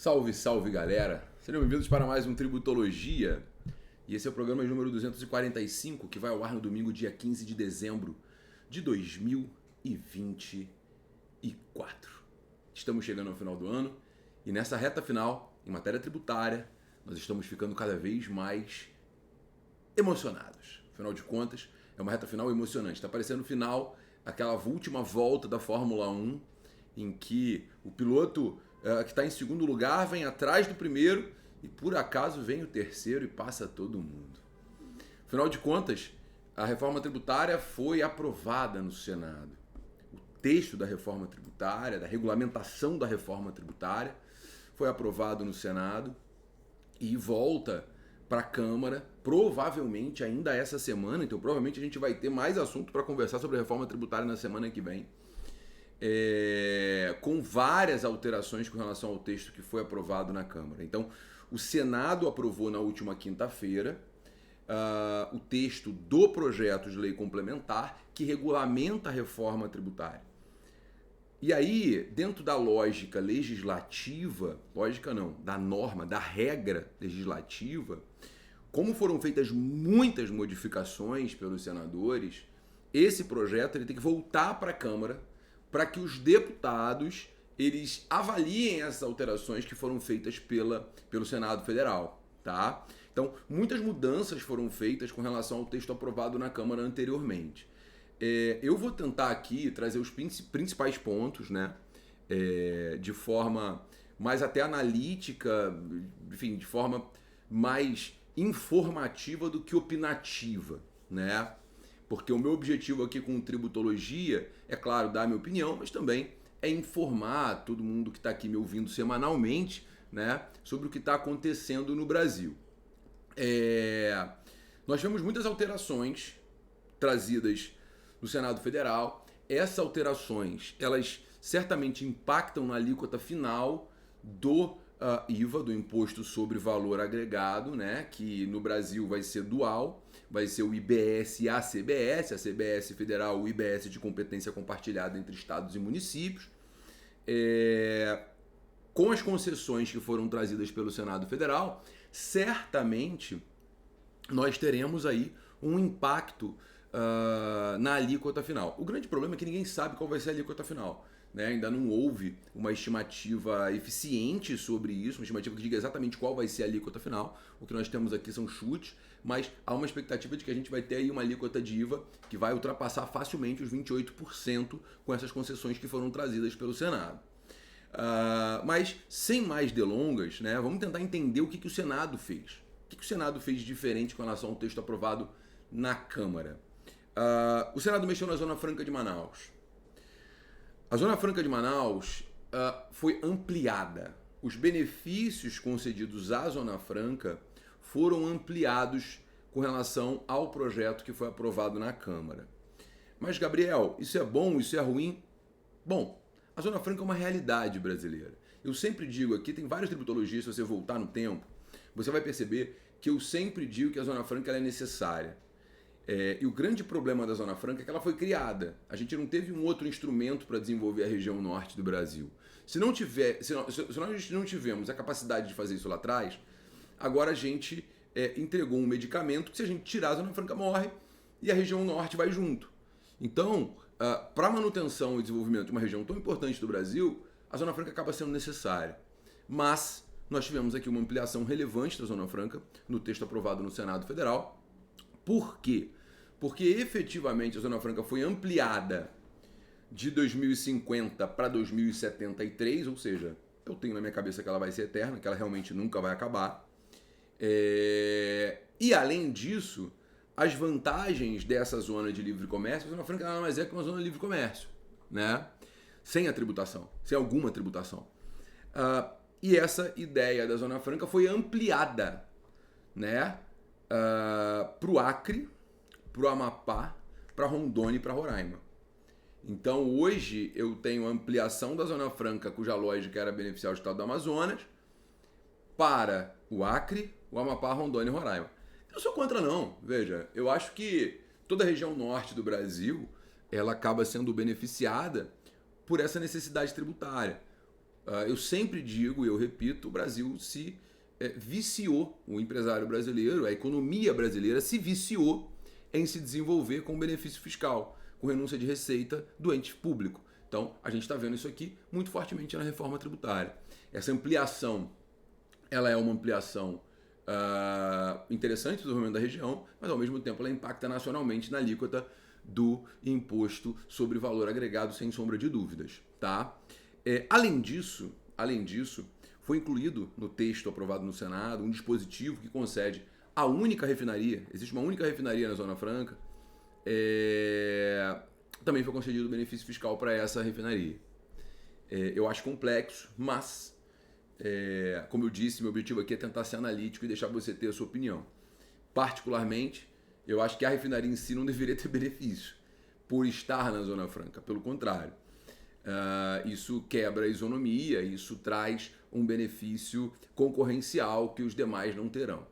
Salve, salve galera! Sejam bem-vindos para mais um Tributologia. E esse é o programa número 245, que vai ao ar no domingo, dia 15 de dezembro de 2024. Estamos chegando ao final do ano e nessa reta final, em matéria tributária, nós estamos ficando cada vez mais emocionados. Afinal de contas, é uma reta final emocionante. Está parecendo o final, aquela última volta da Fórmula 1, em que o piloto que está em segundo lugar vem atrás do primeiro e por acaso vem o terceiro e passa todo mundo. Afinal de contas, a reforma tributária foi aprovada no Senado. O texto da reforma tributária, da regulamentação da reforma tributária, foi aprovado no Senado e volta para a Câmara, provavelmente ainda essa semana. Então provavelmente a gente vai ter mais assunto para conversar sobre a reforma tributária na semana que vem. Com várias alterações com relação ao texto que foi aprovado na Câmara. Então, o Senado aprovou na última quinta-feira o texto do projeto de lei complementar que regulamenta a reforma tributária. E aí, dentro da lógica legislativa, lógica não, da norma, da regra legislativa, como foram feitas muitas modificações pelos senadores, esse projeto ele tem que voltar para a Câmara para que os deputados eles avaliem essas alterações que foram feitas pelo Senado Federal, tá? Então, muitas mudanças foram feitas com relação ao texto aprovado na Câmara anteriormente. Eu vou tentar aqui trazer os principais pontos, né? De forma mais até analítica, enfim, de forma mais informativa do que opinativa, né? Porque o meu objetivo aqui com Tributologia é, claro, dar a minha opinião, mas também é informar todo mundo que está aqui me ouvindo semanalmente, né, sobre o que está acontecendo no Brasil. Nós tivemos muitas alterações trazidas no Senado Federal. Essas alterações, elas certamente impactam na alíquota final do IVA, do Imposto sobre Valor Agregado, né, que no Brasil vai ser dual, vai ser o IBS e a CBS federal, o IBS de competência compartilhada entre estados e municípios, com as concessões que foram trazidas pelo Senado Federal, certamente nós teremos aí um impacto na alíquota final. O grande problema é que ninguém sabe qual vai ser a alíquota final. Né? Ainda não houve uma estimativa eficiente sobre isso, uma estimativa que diga exatamente qual vai ser a alíquota final. O que nós temos aqui são chutes, mas há uma expectativa de que a gente vai ter aí uma alíquota de IVA que vai ultrapassar facilmente os 28% com essas concessões que foram trazidas pelo Senado. Mas sem mais delongas, né, vamos tentar entender o que o Senado fez. O que o Senado fez de diferente com relação ao texto aprovado na Câmara. O Senado mexeu na Zona Franca de Manaus. A Zona Franca de Manaus foi ampliada. Os benefícios concedidos à Zona Franca foram ampliados com relação ao projeto que foi aprovado na Câmara. Mas, Gabriel, isso é bom, isso é ruim? Bom, a Zona Franca é uma realidade brasileira. Eu sempre digo aqui, tem várias tributologias, se você voltar no tempo, você vai perceber que eu sempre digo que a Zona Franca ela é necessária. E o grande problema da Zona Franca é que ela foi criada. A gente não teve um outro instrumento para desenvolver a região norte do Brasil. Se nós não tivemos a capacidade de fazer isso lá atrás, agora a gente entregou um medicamento que se a gente tirar a Zona Franca morre e a região norte vai junto. Então, para a manutenção e desenvolvimento de uma região tão importante do Brasil, a Zona Franca acaba sendo necessária. Mas nós tivemos aqui uma ampliação relevante da Zona Franca no texto aprovado no Senado Federal. Por quê? Porque efetivamente a Zona Franca foi ampliada de 2050 para 2073, ou seja, eu tenho na minha cabeça que ela vai ser eterna, que ela realmente nunca vai acabar. E além disso, as vantagens dessa zona de livre comércio, a Zona Franca nada mais é que uma zona de livre comércio, né? Sem a tributação, sem alguma tributação. E essa ideia da Zona Franca foi ampliada, né? Para o Acre, para o Amapá, para Rondônia e para Roraima. Então hoje eu tenho ampliação da Zona Franca, cuja lógica era beneficiar o estado do Amazonas, para o Acre, o Amapá, Rondônia e Roraima. Eu não sou contra não, veja, eu acho que toda a região norte do Brasil ela acaba sendo beneficiada por essa necessidade tributária. Eu sempre digo e eu repito, o Brasil se viciou, o empresário brasileiro, a economia brasileira se viciou em se desenvolver com benefício fiscal, com renúncia de receita do ente público. Então, a gente está vendo isso aqui muito fortemente na reforma tributária. Essa ampliação, ela é uma ampliação interessante do desenvolvimento da região, mas ao mesmo tempo ela impacta nacionalmente na alíquota do imposto sobre valor agregado, sem sombra de dúvidas. Tá? Além disso, foi incluído no texto aprovado no Senado um dispositivo que concede a única refinaria, existe uma única refinaria na Zona Franca, também foi concedido benefício fiscal para essa refinaria. Eu acho complexo, mas, como eu disse, meu objetivo aqui é tentar ser analítico e deixar você ter a sua opinião. Particularmente, eu acho que a refinaria em si não deveria ter benefício por estar na Zona Franca, pelo contrário. Isso quebra a isonomia, isso traz um benefício concorrencial que os demais não terão.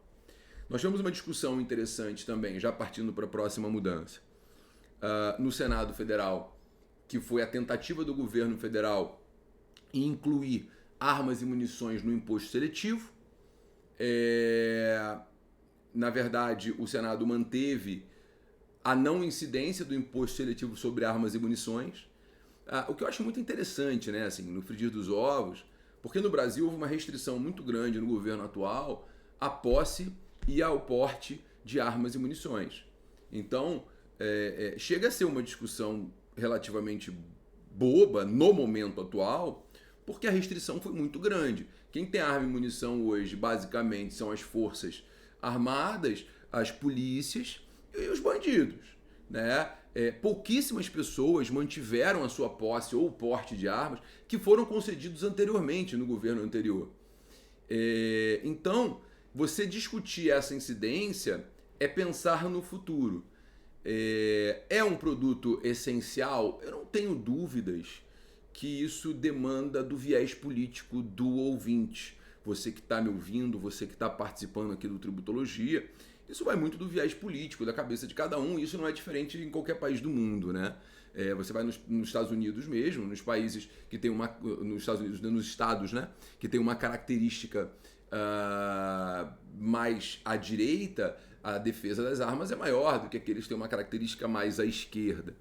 Nós tivemos uma discussão interessante também, já partindo para a próxima mudança, no Senado Federal, que foi a tentativa do governo federal em incluir armas e munições no imposto seletivo. Na verdade, o Senado manteve a não incidência do imposto seletivo sobre armas e munições. O que eu acho muito interessante, né, assim, no frigir dos ovos, porque no Brasil houve uma restrição muito grande no governo atual à posse e ao porte de armas e munições. Então, chega a ser uma discussão relativamente boba no momento atual, porque a restrição foi muito grande. Quem tem arma e munição hoje, basicamente, são as forças armadas, as polícias e os bandidos, né? Pouquíssimas pessoas mantiveram a sua posse ou porte de armas que foram concedidos anteriormente no governo anterior. Então, você discutir essa incidência é pensar no futuro. É um produto essencial? Eu não tenho dúvidas que isso demanda do viés político do ouvinte. Você que está me ouvindo, você que está participando aqui do Tributologia, isso vai muito do viés político, da cabeça de cada um, e isso não é diferente em qualquer país do mundo, né? Você vai nos Estados Unidos mesmo, nos países que tem uma... Nos Estados Unidos, nos estados, né? Que tem uma característica mais à direita, a defesa das armas é maior do que aqueles que têm uma característica mais à esquerda.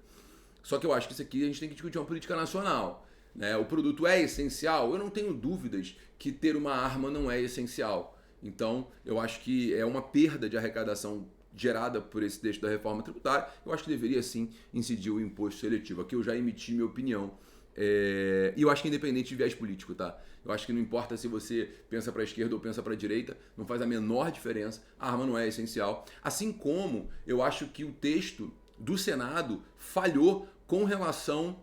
Só que eu acho que isso aqui a gente tem que discutir uma política nacional, né? O produto é essencial? Eu não tenho dúvidas que ter uma arma não é essencial. Então, eu acho que é uma perda de arrecadação gerada por esse texto da reforma tributária. Eu acho que deveria sim incidir o imposto seletivo. Aqui eu já emiti minha opinião. E eu acho que independente de viés político, tá? Eu acho que não importa se você pensa para a esquerda ou pensa para a direita, não faz a menor diferença. A arma não é essencial. Assim como eu acho que o texto do Senado falhou com relação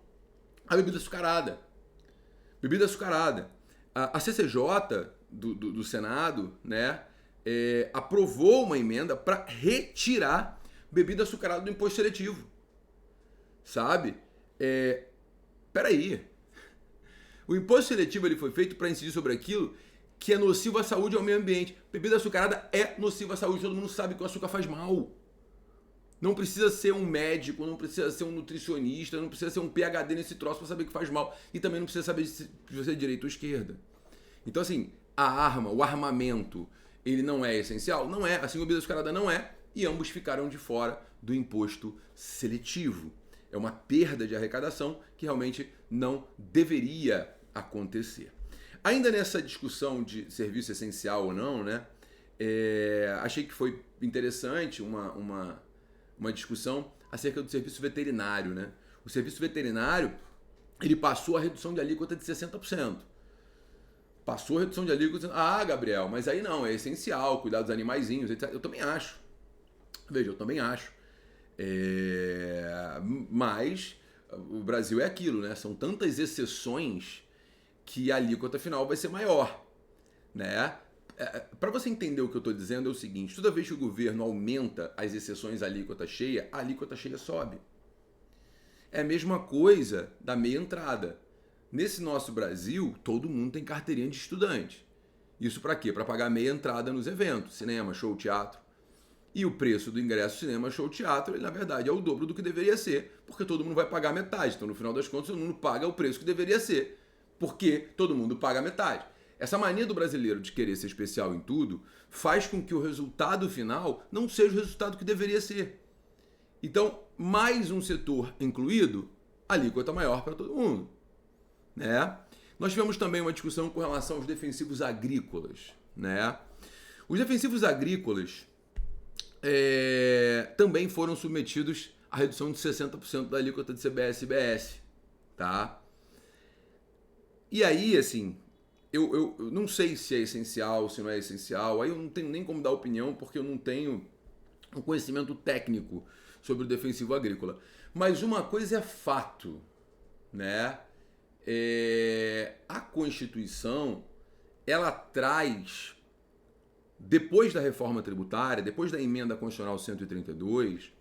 à bebida açucarada. Bebida açucarada. A CCJ do Senado, né, aprovou uma emenda para retirar bebida açucarada do imposto seletivo. Sabe? Peraí. O imposto seletivo ele foi feito para incidir sobre aquilo que é nocivo à saúde e ao meio ambiente. Bebida açucarada é nociva à saúde, todo mundo sabe que o açúcar faz mal. Não precisa ser um médico, não precisa ser um nutricionista, não precisa ser um PhD nesse troço para saber que faz mal. E também não precisa saber se você é direita ou esquerda. Então, assim, a arma, o armamento, ele não é essencial? Não é. Assim, a bebida açucarada não é. E ambos ficaram de fora do imposto seletivo. É uma perda de arrecadação que realmente não deveria acontecer. Ainda nessa discussão de serviço essencial ou não, né? Achei que foi interessante uma discussão acerca do serviço veterinário, né? O serviço veterinário, ele passou a redução de alíquota de 60%. Passou a redução de alíquota... Ah, Gabriel, mas aí não, é essencial cuidar dos animaizinhos, etc. Eu também acho. Veja, eu também acho. Mas o Brasil é aquilo, né? São tantas exceções que a alíquota final vai ser maior, né? Para você entender o que eu estou dizendo é o seguinte: toda vez que o governo aumenta as exceções à alíquota cheia, a alíquota cheia sobe. É a mesma coisa da meia entrada. Nesse nosso Brasil, todo mundo tem carteirinha de estudante. Isso para quê? Para pagar meia entrada nos eventos, cinema, show, teatro. E o preço do ingresso cinema, show, teatro, ele, na verdade, é o dobro do que deveria ser, porque todo mundo vai pagar metade. Então, no final das contas, todo mundo paga o preço que deveria ser. porque todo mundo paga metade. Essa mania do brasileiro de querer ser especial em tudo faz com que o resultado final não seja o resultado que deveria ser. Então, mais um setor incluído, a alíquota maior para todo mundo, né? Nós tivemos também uma discussão com relação aos defensivos agrícolas, né? Os defensivos agrícolas também foram submetidos à redução de 60% da alíquota de CBS e IBS, tá? E aí, assim, eu não sei se é essencial, se não é essencial, aí eu não tenho nem como dar opinião, porque eu não tenho um conhecimento técnico sobre o defensivo agrícola. Mas uma coisa é fato, né? A Constituição, ela traz, depois da reforma tributária, depois da emenda constitucional 132,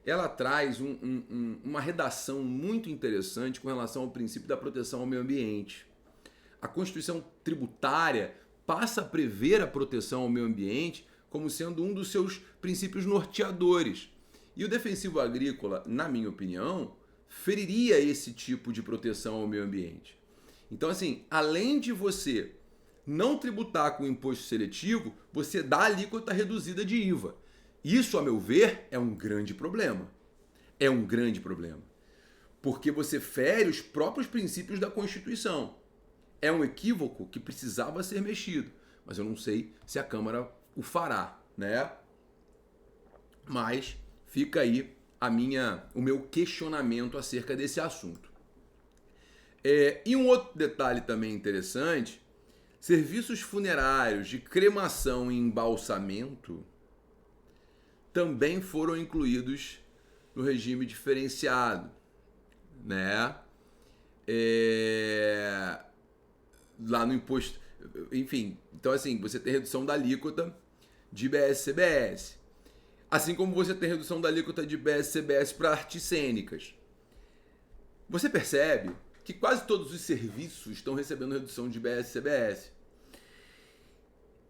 ela traz uma redação muito interessante com relação ao princípio da proteção ao meio ambiente. A Constituição tributária passa a prever a proteção ao meio ambiente como sendo um dos seus princípios norteadores. E o defensivo agrícola, na minha opinião, feriria esse tipo de proteção ao meio ambiente. Então, assim, além de você não tributar com imposto seletivo, você dá alíquota reduzida de IVA. Isso, a meu ver, é um grande problema. É um grande problema. Porque você fere os próprios princípios da Constituição. É um equívoco que precisava ser mexido. Mas eu não sei se a Câmara o fará, né? Mas fica aí o meu questionamento acerca desse assunto. E um outro detalhe também interessante, serviços funerários de cremação e embalsamento também foram incluídos no regime diferenciado, né? Lá no imposto, enfim, então assim, você tem redução da alíquota de IBS e CBS. Assim como você tem redução da alíquota de IBS e CBS para artes cênicas. Você percebe que quase todos os serviços estão recebendo redução de IBS e CBS.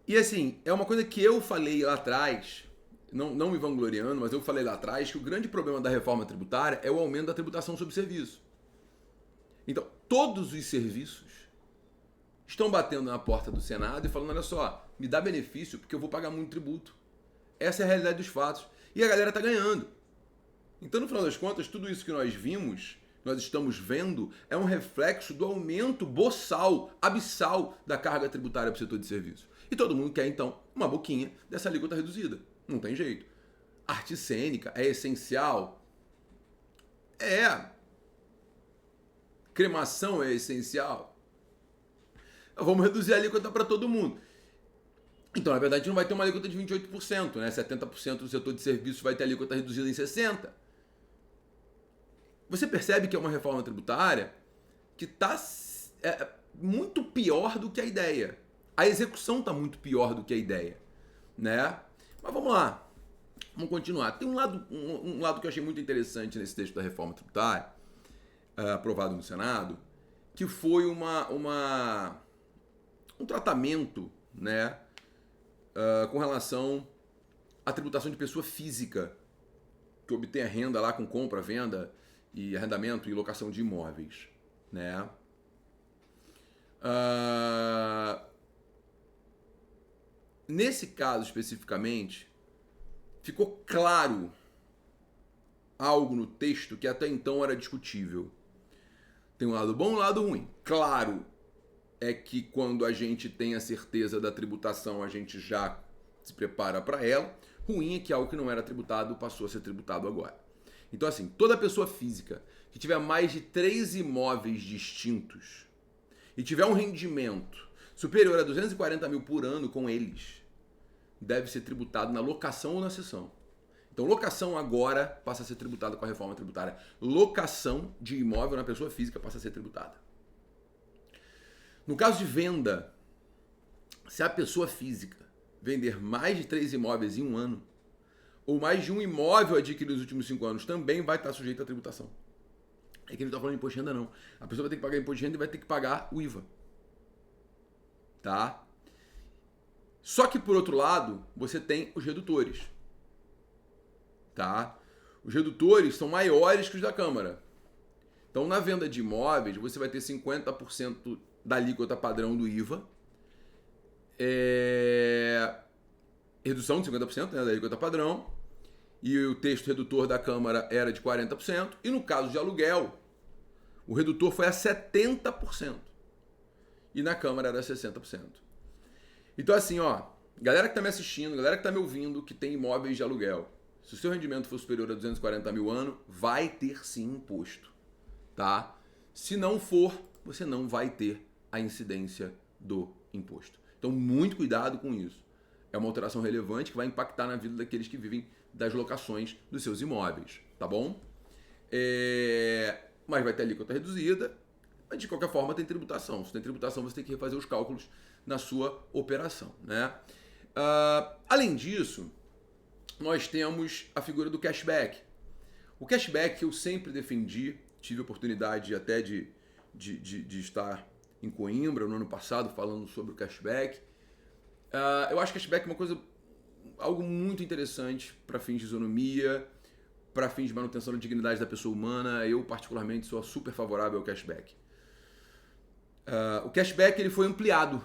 E assim, é uma coisa que eu falei lá atrás, não me vangloriando, mas eu falei lá atrás que o grande problema da reforma tributária é o aumento da tributação sobre serviço. Então, todos os serviços estão batendo na porta do Senado e falando, olha só, me dá benefício porque eu vou pagar muito tributo. Essa é a realidade dos fatos. E a galera tá ganhando. Então, no final das contas, tudo isso que nós vimos, nós estamos vendo, é um reflexo do aumento boçal, abissal da carga tributária para o setor de serviço. E todo mundo quer, então, uma boquinha dessa alíquota reduzida. Não tem jeito. Arte cênica é essencial? Cremação é essencial? Vamos reduzir a alíquota para todo mundo. Então, na verdade, não vai ter uma alíquota de 28%, né? 70% do setor de serviços vai ter alíquota reduzida em 60%. Você percebe que é uma reforma tributária que está muito pior do que a ideia. A execução está muito pior do que a ideia, né? Mas vamos lá. Vamos continuar. Tem um lado que eu achei muito interessante nesse texto da reforma tributária, aprovado no Senado, que foi um tratamento, né, com relação à tributação de pessoa física que obtém a renda lá com compra, venda e arrendamento e locação de imóveis, né? Nesse caso especificamente, ficou claro algo no texto que até então era discutível. Tem um lado bom e um lado ruim. Claro é que quando a gente tem a certeza da tributação, a gente já se prepara para ela. Ruim é que algo que não era tributado passou a ser tributado agora. Então, assim, toda pessoa física que tiver mais de 3 imóveis distintos e tiver um rendimento superior a 240 mil por ano com eles, deve ser tributado na locação ou na cessão. Então, locação agora passa a ser tributada com a reforma tributária. Locação de imóvel na pessoa física passa a ser tributada. No caso de venda, se a pessoa física vender mais de 3 imóveis em um ano, ou mais de um imóvel adquirido nos últimos 5 anos, também vai estar sujeito à tributação. É que não está falando de imposto de renda, não. A pessoa vai ter que pagar imposto de renda e vai ter que pagar o IVA. Tá? Só que, por outro lado, você tem os redutores. Tá? Os redutores são maiores que os da Câmara. Então, Então, na venda de imóveis, você vai ter 50% da alíquota padrão do IVA, redução de 50%, né, da alíquota padrão, e o texto redutor da Câmara era de 40%, e no caso de aluguel, o redutor foi a 70%, e na Câmara era 60%. Então assim, ó, galera que tá me assistindo, galera que tá me ouvindo, que tem imóveis de aluguel, se o seu rendimento for superior a 240 mil ano, vai ter sim imposto, tá? Se não for, você não vai ter a incidência do imposto. Então, muito cuidado com isso. É uma alteração relevante que vai impactar na vida daqueles que vivem das locações dos seus imóveis, tá bom? Mas vai ter alíquota reduzida, mas de qualquer forma tem tributação. Se tem tributação, você tem que refazer os cálculos na sua operação, né? Além disso, nós temos a figura do cashback. O cashback eu sempre defendi, tive a oportunidade até de estar em Coimbra no ano passado falando sobre o cashback. Eu acho que cashback é uma coisa, algo muito interessante para fins de isonomia, para fins de manutenção da dignidade da pessoa humana. Eu particularmente sou super favorável ao cashback. O cashback ele foi ampliado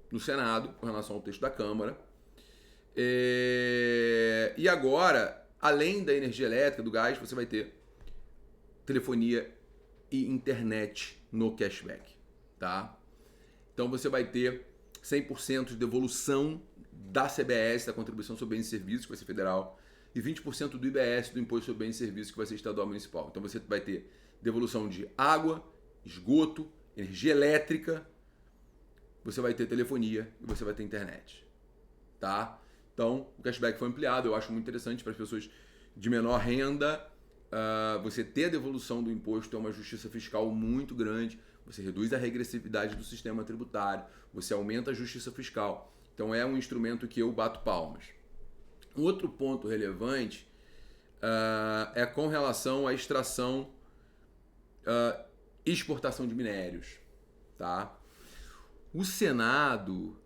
no Senado com relação ao texto da Câmara. E agora, além da energia elétrica, do gás, você vai ter telefonia e internet no cashback, tá? Então você vai ter 100% de devolução da CBS, da Contribuição sobre Bens e Serviços, que vai ser federal, e 20% do IBS, do Imposto sobre Bens e Serviços, que vai ser estadual e municipal. Então você vai ter devolução de água, esgoto, energia elétrica, você vai ter telefonia e você vai ter internet, tá? Então, o cashback foi ampliado, eu acho muito interessante para as pessoas de menor renda. Você ter a devolução do imposto é uma justiça fiscal muito grande, você reduz a regressividade do sistema tributário, você aumenta a justiça fiscal. Então é um instrumento que eu bato palmas. Um outro ponto relevante é com relação à extração e exportação de minérios, tá? O Senado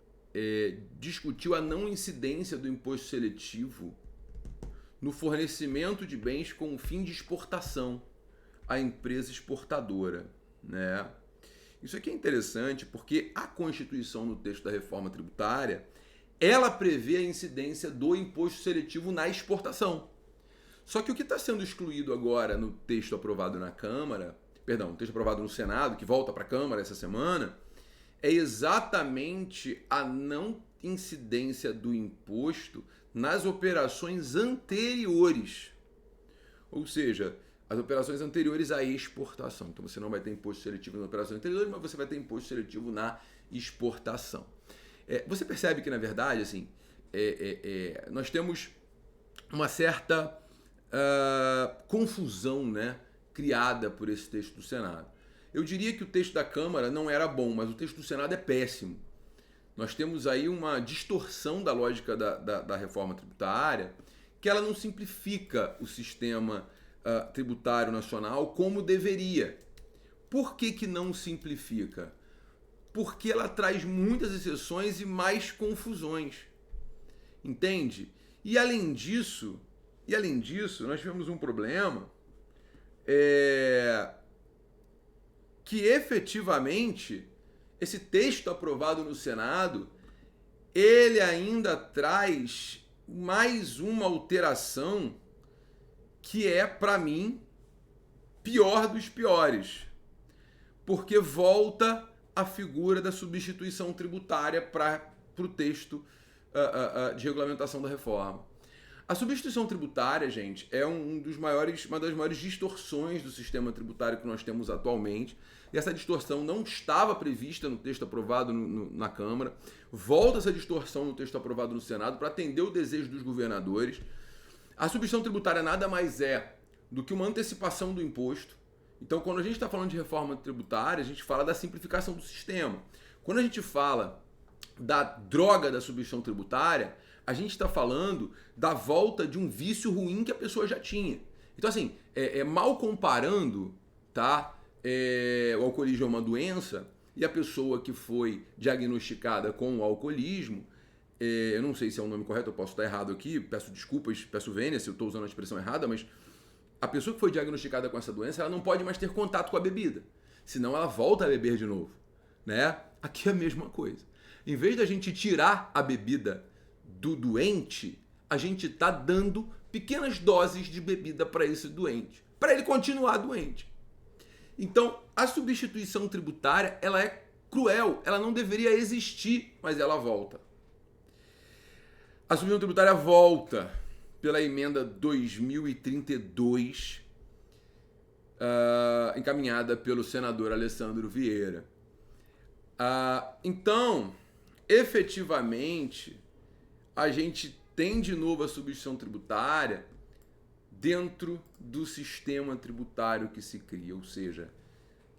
discutiu a não incidência do imposto seletivo no fornecimento de bens com o fim de exportação à empresa exportadora, né? Isso aqui é interessante porque a Constituição, no texto da reforma tributária, ela prevê a incidência do imposto seletivo na exportação. Só que o que está sendo excluído agora no texto aprovado na Câmara, no texto aprovado no Senado, que volta para a Câmara essa semana, é exatamente a não incidência do imposto nas operações anteriores. Ou seja, as operações anteriores à exportação. Então você não vai ter imposto seletivo nas operações anteriores, mas você vai ter imposto seletivo na exportação. Você percebe que, na verdade, assim, nós temos uma certa confusão, né, criada por esse texto do Senado. Eu diria que o texto da Câmara não era bom, mas o texto do Senado é péssimo. Nós temos aí uma distorção da lógica da reforma tributária, que ela não simplifica o sistema tributário nacional como deveria. Por que não simplifica? Porque ela traz muitas exceções e mais confusões. Entende? E além disso, nós tivemos um problema que efetivamente esse texto aprovado no Senado, ele ainda traz mais uma alteração que é, para mim, pior dos piores. Porque volta a figura da substituição tributária para o texto de regulamentação da reforma. A substituição tributária, gente, é uma das maiores distorções do sistema tributário que nós temos atualmente. E essa distorção não estava prevista no texto aprovado na Câmara. Volta essa distorção no texto aprovado no Senado para atender o desejo dos governadores. A substituição tributária nada mais é do que uma antecipação do imposto. Então, quando a gente está falando de reforma tributária, a gente fala da simplificação do sistema. Quando a gente fala da droga da substituição tributária, a gente está falando da volta de um vício ruim que a pessoa já tinha. Então, assim, mal comparando, tá? O alcoolismo é uma doença e a pessoa que foi diagnosticada com o alcoolismo, eu não sei se é o nome correto, eu posso estar errado aqui, peço desculpas, peço vênia se eu estou usando a expressão errada, mas a pessoa que foi diagnosticada com essa doença, ela não pode mais ter contato com a bebida. Senão ela volta a beber de novo, né? Aqui é a mesma coisa. Em vez da gente tirar a bebida do doente, a gente está dando pequenas doses de bebida para esse doente, para ele continuar doente. Então, a substituição tributária, ela é cruel, ela não deveria existir, mas ela volta. A substituição tributária volta pela emenda 2032, encaminhada pelo senador Alessandro Vieira. Então, efetivamente, a gente tem de novo a substituição tributária dentro do sistema tributário que se cria, ou seja,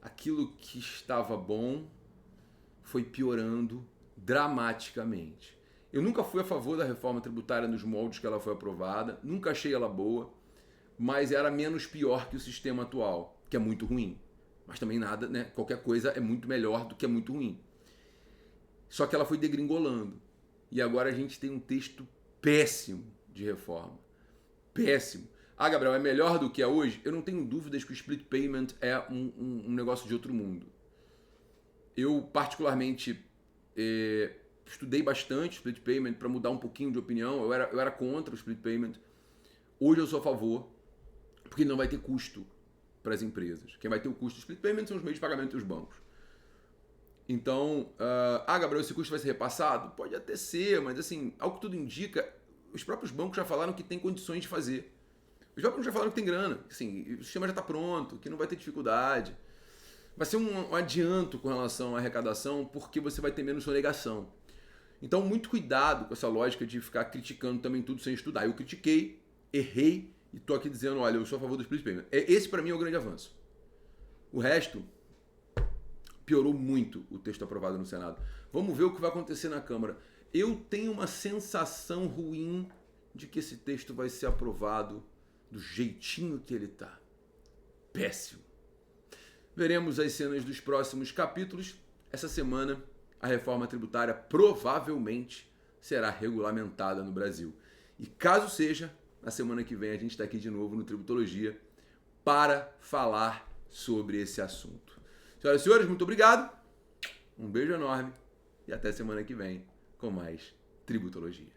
aquilo que estava bom foi piorando dramaticamente. Eu nunca fui a favor da reforma tributária nos moldes que ela foi aprovada, nunca achei ela boa, mas era menos pior que o sistema atual, que é muito ruim. Mas também nada, né? Qualquer coisa é muito melhor do que é muito ruim. Só que ela foi degringolando. E agora a gente tem um texto péssimo de reforma. Péssimo. Ah, Gabriel, é melhor do que é hoje? Eu não tenho dúvidas que o split payment é um negócio de outro mundo. Eu, particularmente, estudei bastante split payment para mudar um pouquinho de opinião. Eu era contra o split payment. Hoje eu sou a favor, porque não vai ter custo para as empresas. Quem vai ter o custo do split payment são os meios de pagamento dos bancos. Então, Gabriel, esse custo vai ser repassado? Pode até ser, mas assim, ao que tudo indica, os próprios bancos já falaram que tem condições de fazer. Os bancos já falaram que tem grana, assim, o sistema já está pronto, que não vai ter dificuldade. Vai ser um adianto com relação à arrecadação, porque você vai ter menos sonegação. Então, muito cuidado com essa lógica de ficar criticando também tudo sem estudar. Eu critiquei, errei e estou aqui dizendo, olha, eu sou a favor do split payment. Esse, para mim, é o grande avanço. O resto piorou muito o texto aprovado no Senado. Vamos ver o que vai acontecer na Câmara. Eu tenho uma sensação ruim de que esse texto vai ser aprovado do jeitinho que ele está. Péssimo. Veremos as cenas dos próximos capítulos. Essa semana, a reforma tributária provavelmente será regulamentada no Brasil. E caso seja, na semana que vem a gente está aqui de novo no Tributologia para falar sobre esse assunto. Senhoras e senhores, muito obrigado. Um beijo enorme e até semana que vem com mais Tributologia.